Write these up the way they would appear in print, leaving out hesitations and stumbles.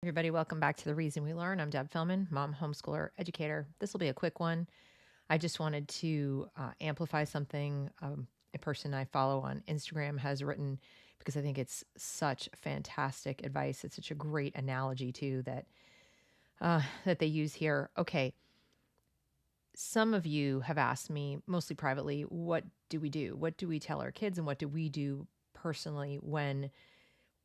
Everybody, welcome back to The Reason We Learn. I'm Deb Fellman, mom, homeschooler, educator. This will be a quick one. I just wanted to amplify something a person I follow on Instagram has written because I think it's such fantastic advice. It's such a great analogy too that they use here. Okay, some of you have asked me, mostly privately, what do we do? What do we tell our kids, and what do we do personally when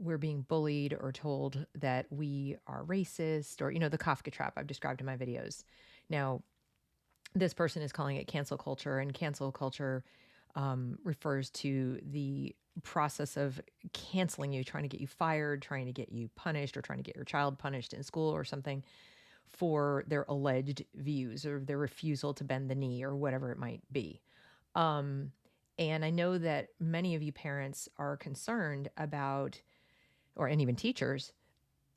we're being bullied or told that we are racist, or the Kafka trap I've described in my videos. Now, this person is calling it cancel culture, and cancel culture refers to the process of canceling you, trying to get you fired, trying to get you punished, or trying to get your child punished in school or something for their alleged views or their refusal to bend the knee or whatever it might be. And I know that many of you parents are concerned about, and even teachers,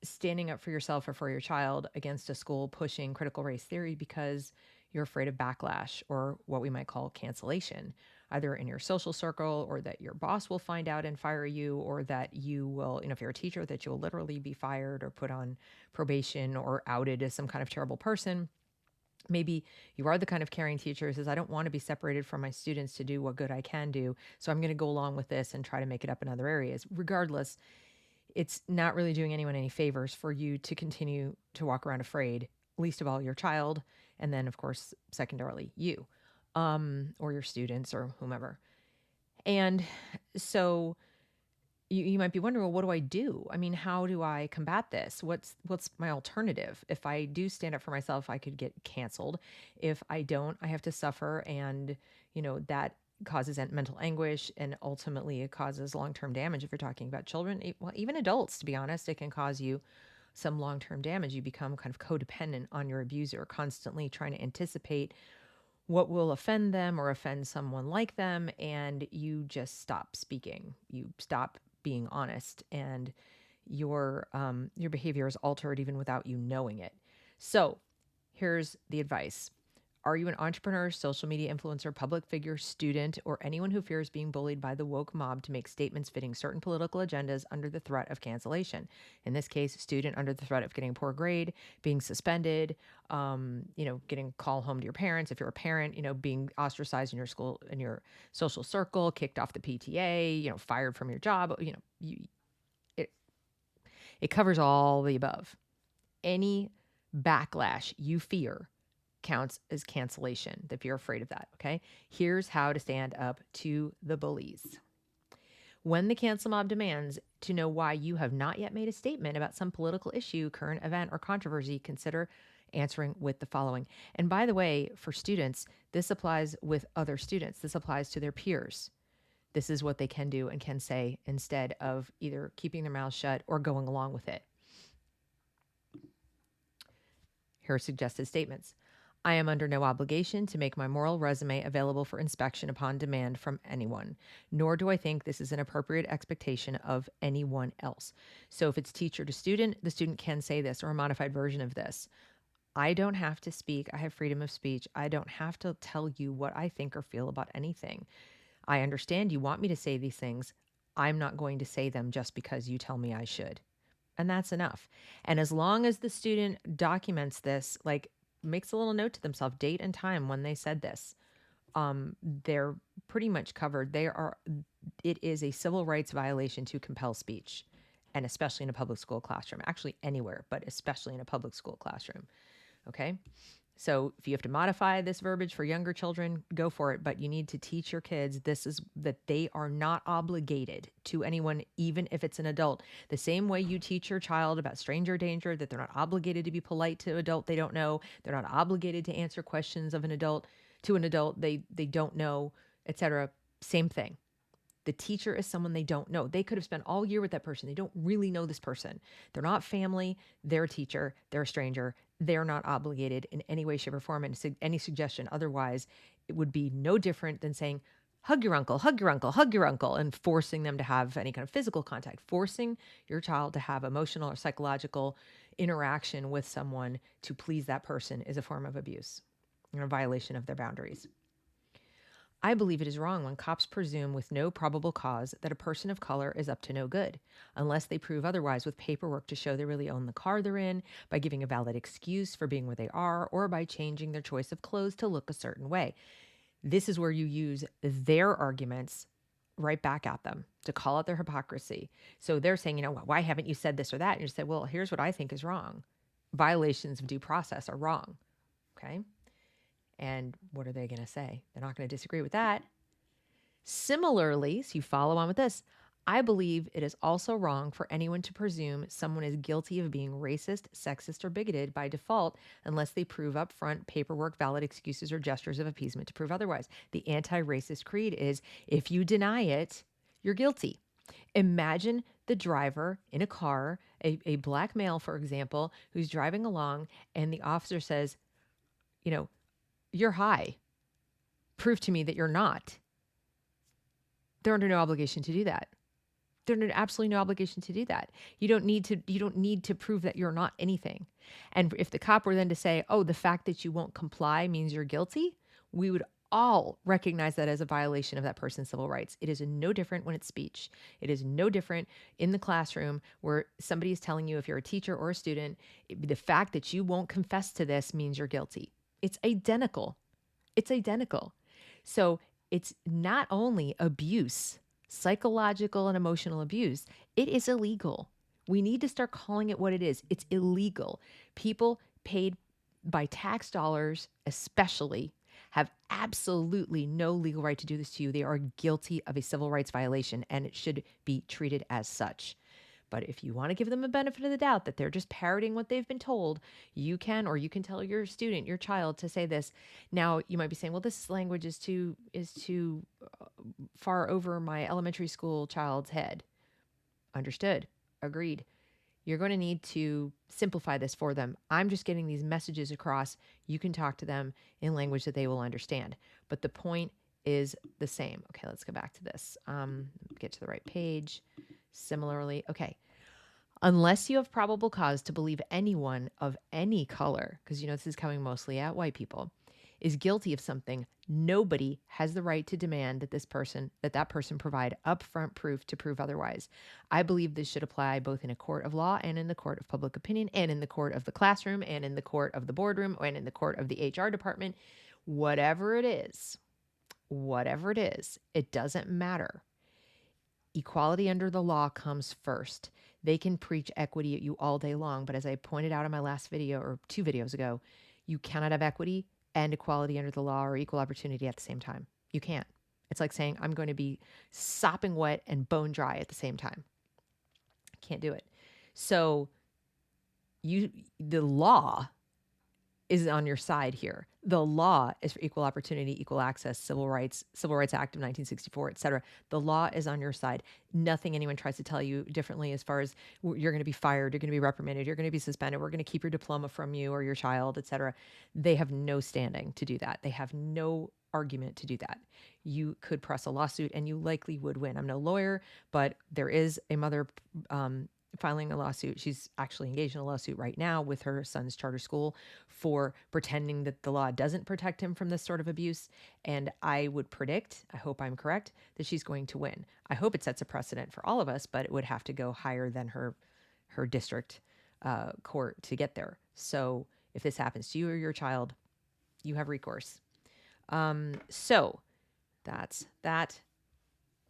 standing up for yourself or for your child against a school pushing critical race theory because you're afraid of backlash or what we might call cancellation, either in your social circle, or that your boss will find out and fire you, or that you will, if you're a teacher, that you'll literally be fired or put on probation or outed as some kind of terrible person. Maybe you are the kind of caring teacher who says, I don't want to be separated from my students to do what good I can do, so I'm going to go along with this and try to make it up in other areas. Regardless, it's not really doing anyone any favors for you to continue to walk around afraid, least of all your child, and then, of course, secondarily, you, or your students or whomever. And so you might be wondering, well, what do I do? I mean, how do I combat this? What's my alternative? If I do stand up for myself, I could get canceled. If I don't, I have to suffer, and that causes mental anguish, and ultimately it causes long-term damage. If you're talking about children, well, even adults, to be honest, it can cause you some long-term damage. You become kind of codependent on your abuser, constantly trying to anticipate what will offend them or offend someone like them, and you just stop speaking. You stop being honest, and your behavior is altered even without you knowing it. So, here's the advice. Are you an entrepreneur, social media influencer, public figure, student, or anyone who fears being bullied by the woke mob to make statements fitting certain political agendas under the threat of cancellation? In this case, student under the threat of getting a poor grade, being suspended, getting a call home to your parents. If you're a parent, being ostracized in your school, in your social circle, kicked off the PTA, fired from your job. It it covers all the above. Any backlash you fear counts as cancellation, if you're afraid of that, okay? Here's how to stand up to the bullies. When the cancel mob demands to know why you have not yet made a statement about some political issue, current event, or controversy, consider answering with the following. And by the way, for students, this applies with other students. This applies to their peers. This is what they can do and can say instead of either keeping their mouths shut or going along with it. Here are suggested statements. I am under no obligation to make my moral resume available for inspection upon demand from anyone, nor do I think this is an appropriate expectation of anyone else. So if it's teacher to student, the student can say this, or a modified version of this. I don't have to speak. I have freedom of speech. I don't have to tell you what I think or feel about anything. I understand you want me to say these things. I'm not going to say them just because you tell me I should. And that's enough. And as long as the student documents this, like makes a little note to themselves, date and time when they said this, they're pretty much covered. It is a civil rights violation to compel speech, and especially in a public school classroom, actually anywhere, but especially in a public school classroom. Okay. So if you have to modify this verbiage for younger children, go for it. But you need to teach your kids that they are not obligated to anyone, even if it's an adult. The same way you teach your child about stranger danger, that they're not obligated to be polite to an adult they don't know. They're not obligated to answer questions of an adult they don't know, etc. Same thing. The teacher is someone they don't know. They could have spent all year with that person. They don't really know this person. They're not family. They're a teacher. They're a stranger. They're not obligated in any way, shape, or form. And any suggestion otherwise, it would be no different than saying, hug your uncle, hug your uncle, hug your uncle, and forcing them to have any kind of physical contact. Forcing your child to have emotional or psychological interaction with someone to please that person is a form of abuse and a violation of their boundaries. I believe it is wrong when cops presume with no probable cause that a person of color is up to no good, unless they prove otherwise with paperwork to show they really own the car they're in, by giving a valid excuse for being where they are, or by changing their choice of clothes to look a certain way. This is where you use their arguments right back at them to call out their hypocrisy. So they're saying, why haven't you said this or that? And you say, well, here's what I think is wrong. Violations of due process are wrong. Okay. And what are they going to say? They're not going to disagree with that. Similarly, so you follow on with this, I believe it is also wrong for anyone to presume someone is guilty of being racist, sexist, or bigoted by default unless they prove upfront paperwork, valid excuses, or gestures of appeasement to prove otherwise. The anti-racist creed is if you deny it, you're guilty. Imagine the driver in a car, a black male, for example, who's driving along, and the officer says, you're high. Prove to me that you're not. They're under no obligation to do that. They're under absolutely no obligation to do that. You don't need to prove that you're not anything. And if the cop were then to say, oh, the fact that you won't comply means you're guilty, we would all recognize that as a violation of that person's civil rights. It is no different when it's speech. It is no different in the classroom where somebody is telling you, if you're a teacher or a student, the fact that you won't confess to this means you're guilty. It's identical. It's identical. So it's not only abuse, psychological and emotional abuse, it is illegal. We need to start calling it what it is. It's illegal. People paid by tax dollars, especially, have absolutely no legal right to do this to you. They are guilty of a civil rights violation, and it should be treated as such. But if you want to give them a benefit of the doubt that they're just parroting what they've been told, you can tell your student, your child, to say this. Now, you might be saying, well, this language is too far over my elementary school child's head. Understood. Agreed. You're going to need to simplify this for them. I'm just getting these messages across. You can talk to them in language that they will understand. But the point is the same. Okay, let's go back to this. Get to the right page. Similarly, okay. Unless you have probable cause to believe anyone of any color, because this is coming mostly at white people, is guilty of something, nobody has the right to demand that that person provide upfront proof to prove otherwise. I believe this should apply both in a court of law and in the court of public opinion and in the court of the classroom and in the court of the boardroom and in the court of the HR department. Whatever it is, it doesn't matter. Equality under the law comes first. They can preach equity at you all day long, but as I pointed out in my last video or 2 videos ago, you cannot have equity and equality under the law or equal opportunity at the same time. You can't. It's like saying I'm going to be sopping wet and bone dry at the same time. Can't do it. So the law is on your side here. The law is for equal opportunity, equal access, Civil Rights Act of 1964, et cetera. The law is on your side. Nothing anyone tries to tell you differently as far as you're going to be fired, you're going to be reprimanded, you're going to be suspended, we're going to keep your diploma from you or your child, et cetera. They have no standing to do that. They have no argument to do that. You could press a lawsuit and you likely would win. I'm no lawyer, but there is a mother filing a lawsuit. She's actually engaged in a lawsuit right now with her son's charter school for pretending that the law doesn't protect him from this sort of abuse. And I would predict, I hope I'm correct, that she's going to win. I hope it sets a precedent for all of us, but it would have to go higher than her district court to get there. So if this happens to you or your child, you have recourse. So that's that.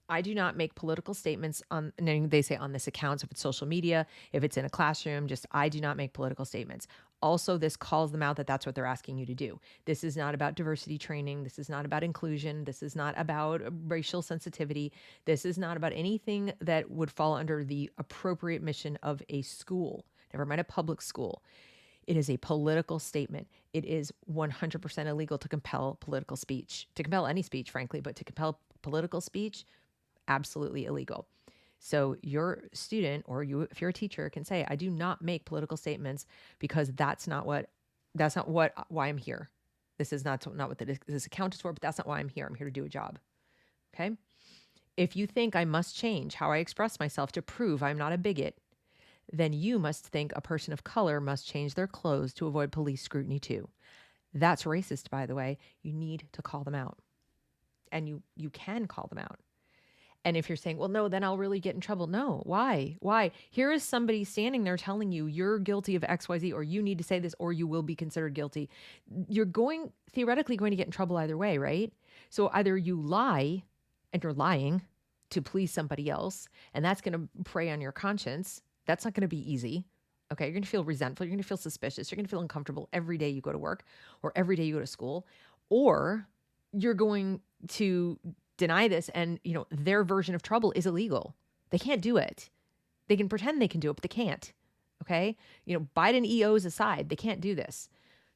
I do not make political statements on, and they say on this account, so if it's social media, if it's in a classroom, I do not make political statements. Also, this calls them out that that's what they're asking you to do. This is not about diversity training. This is not about inclusion. This is not about racial sensitivity. This is not about anything that would fall under the appropriate mission of a school, never mind a public school. It is a political statement. It is 100% illegal to compel political speech, to compel any speech, frankly, but to compel political speech, absolutely illegal. So your student or you, if you're a teacher, can say, I do not make political statements because that's not why I'm here. This is not what this account is for, but that's not why I'm here. I'm here to do a job. Okay. If you think I must change how I express myself to prove I'm not a bigot, then you must think a person of color must change their clothes to avoid police scrutiny too. That's racist, by the way. You need to call them out. and you can call them out. And if you're saying, well, no, then I'll really get in trouble. No, why? Why? Here is somebody standing there telling you you're guilty of XYZ, or you need to say this, or you will be considered guilty. You're theoretically going to get in trouble either way, right? So either you lie and you're lying to please somebody else, and that's going to prey on your conscience. That's not going to be easy. Okay. You're going to feel resentful. You're going to feel suspicious. You're going to feel uncomfortable every day you go to work or every day you go to school, or you're going to deny this, and their version of trouble is illegal. They can't do it. They can pretend they can do it, but they can't. Okay? Biden EOs aside, they can't do this.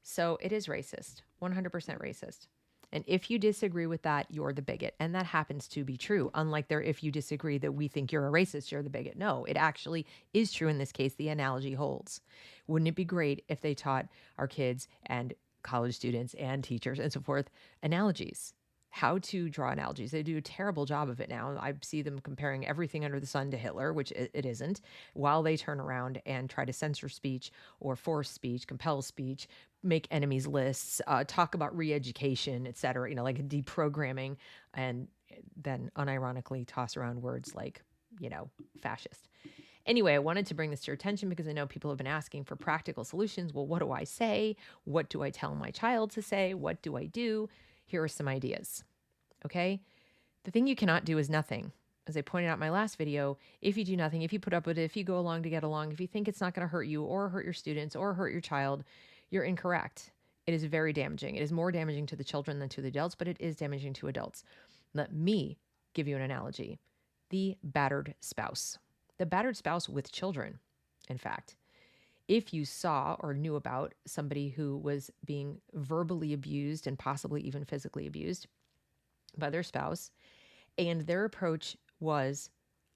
So it is racist, 100% racist. And if you disagree with that, you're the bigot. And that happens to be true. Unlike if you disagree that we think you're a racist, you're the bigot. No, it actually is true in this case. The analogy holds. Wouldn't it be great if they taught our kids and college students and teachers and so forth analogies? How to draw analogies. They do a terrible job of it now. I see them comparing everything under the sun to Hitler, which it isn't, while they turn around and try to censor speech or force speech, compel speech, make enemies lists, talk about re-education, et cetera, like deprogramming, and then unironically toss around words like, fascist. Anyway, I wanted to bring this to your attention because I know people have been asking for practical solutions. Well, what do I say? What do I tell my child to say? What do I do? Here are some ideas. Okay? The thing you cannot do is nothing. As I pointed out in my last video, if you do nothing, if you put up with it, if you go along to get along, if you think it's not going to hurt you or hurt your students or hurt your child, you're incorrect. It is very damaging. It is more damaging to the children than to the adults, but it is damaging to adults. Let me give you an analogy. The battered spouse. The battered spouse with children, in fact. If you saw or knew about somebody who was being verbally abused and possibly even physically abused by their spouse, and their approach was,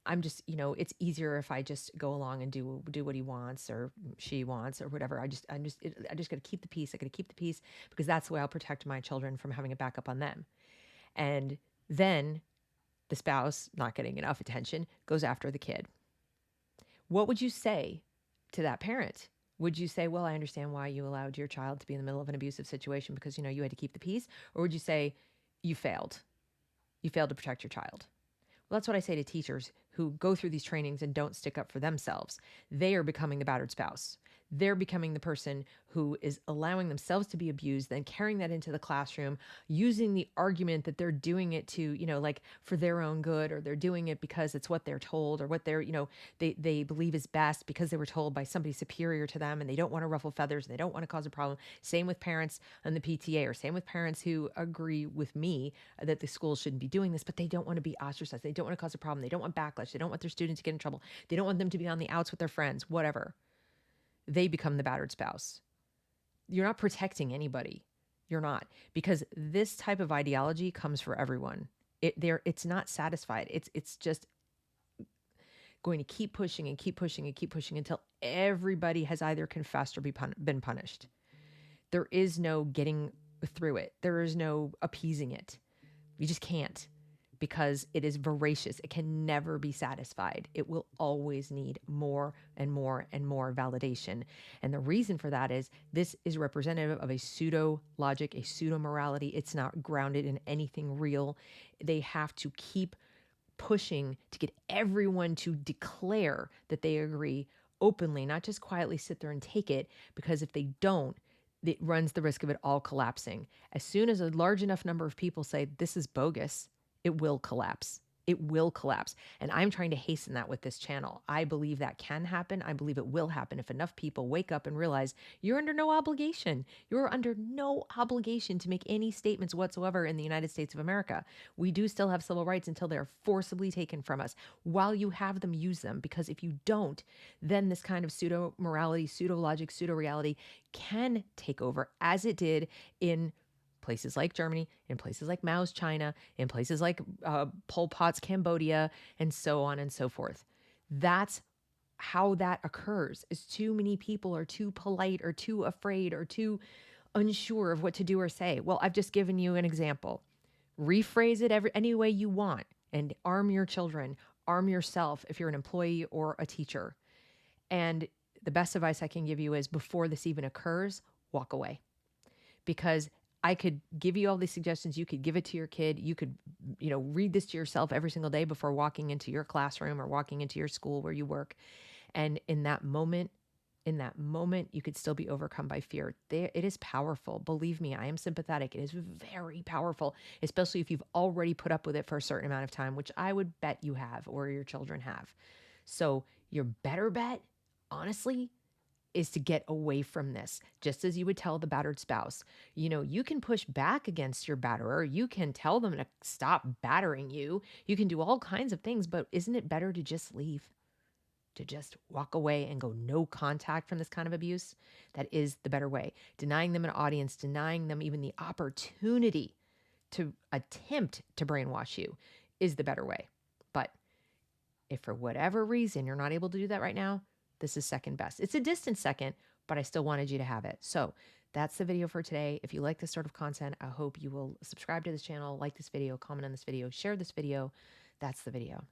I'm just, it's easier if I just go along and do what he wants or she wants or whatever. I just got to keep the peace. I got to keep the peace because that's the way I'll protect my children from having a backup on them. And then the spouse, not getting enough attention, goes after the kid. What would you say to that parent? Would you say, well, I understand why you allowed your child to be in the middle of an abusive situation because, you had to keep the peace? Or would you say, you failed? You failed to protect your child. Well, that's what I say to teachers who go through these trainings and don't stick up for themselves. They are becoming the battered spouse. They're becoming the person who is allowing themselves to be abused, then carrying that into the classroom, using the argument that they're doing it to, like for their own good, or they're doing it because it's what they're told or what they're, they believe is best because they were told by somebody superior to them and they don't want to ruffle feathers and they don't want to cause a problem. Same with parents on the PTA, or same with parents who agree with me that the school shouldn't be doing this, but they don't want to be ostracized. They don't want to cause a problem. They don't want backlash. They don't want their students to get in trouble. They don't want them to be on the outs with their friends, whatever. They become the battered spouse. You're not protecting anybody. You're not, because this type of ideology comes for everyone. It's not satisfied. It's just going to keep pushing and keep pushing and keep pushing until everybody has either confessed or been punished. There is no getting through it. There is no appeasing it. You just can't, because it is voracious. It can never be satisfied. It will always need more and more and more validation. And the reason for that is this is representative of a pseudo logic, a pseudo morality. It's not grounded in anything real. They have to keep pushing to get everyone to declare that they agree openly, not just quietly sit there and take it, because if they don't, it runs the risk of it all collapsing. As soon as a large enough number of people say this is bogus, it will collapse. It will collapse. And I'm trying to hasten that with this channel. I believe that can happen. I believe it will happen if enough people wake up and realize you're under no obligation. You're under no obligation to make any statements whatsoever in the United States of America. We do still have civil rights until they're forcibly taken from us. While you have them, use them. Because if you don't, then this kind of pseudo-morality, pseudo-logic, pseudo-reality can take over, as it did in places like Germany, in places like Mao's China, in places like Pol Pot's Cambodia, and so on and so forth. That's how that occurs, is too many people are too polite or too afraid or too unsure of what to do or say. Well, I've just given you an example. Rephrase it any way you want and arm your children, arm yourself if you're an employee or a teacher. And the best advice I can give you is, before this even occurs, walk away. Because I could give you all these suggestions. You could give it to your kid. You could, read this to yourself every single day before walking into your classroom or walking into your school where you work. And in that moment, you could still be overcome by fear. There, it is powerful. Believe me, I am sympathetic. It is very powerful, especially if you've already put up with it for a certain amount of time, which I would bet you have or your children have. So your better bet, honestly, is to get away from this, just as you would tell the battered spouse. You can push back against your batterer. You can tell them to stop battering you. You can do all kinds of things, but isn't it better to just leave? To just walk away and go no contact from this kind of abuse? That is the better way. Denying them an audience, denying them even the opportunity to attempt to brainwash you is the better way. But if for whatever reason you're not able to do that right now, this is second best. It's a distant second, but I still wanted you to have it. So that's the video for today. If you like this sort of content, I hope you will subscribe to this channel, like this video, comment on this video, share this video. That's the video.